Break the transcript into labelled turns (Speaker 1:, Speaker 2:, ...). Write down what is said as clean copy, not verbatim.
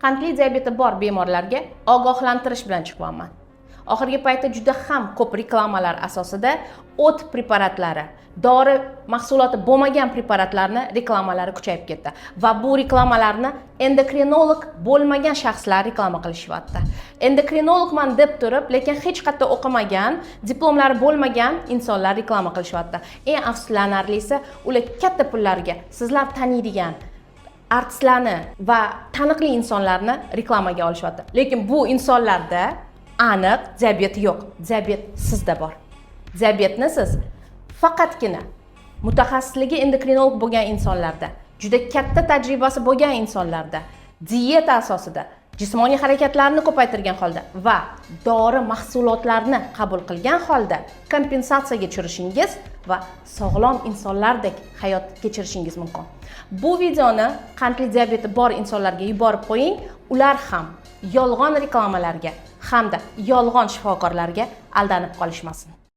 Speaker 1: Qandli diabeti bor bemorlarga ogohlantirish bilan chiqyapman. Oxirgi paytda juda ham ko'p reklamalar asosida o't preparatlari, dori mahsuloti bo'lmagan preparatlarni reklamalari kuchayib ketdi va bu reklamalarni endokrinolog bo'lmagan shaxslar reklama qilishyapti. Endokrinologman deb turib, lekin hech qayerda o'qimagan, diplomlari bo'lmagan insonlar reklama qilishyapti. Eng afsuslanarlisi, ular katta pullarga sizlar taniydigan artistlarni va taniqli insonlarni reklamaga olishyapti. Lekin bu insonlarda aniq diabet yo'q. Diabet sizda bor. Diabetni siz faqatgina mutaxassisligi endokrinolog bo'lgan insonlarda, juda katta tajribasi bo'lgan insonlarda, dieta asosida jismoniy harakatlarni ko'paytirgan holda va dori mahsulotlarini qabul qilgan holda kompensatsiyaga tushirishingiz va sog'lom insonlardek hayot kechirishingiz mumkin. Bu videoni qandli diabeti bor insonlarga yuborib qo'ying, ular ham yolg'on reklamalarga hamda yolg'on shifokorlarga aldanib qolishmasin.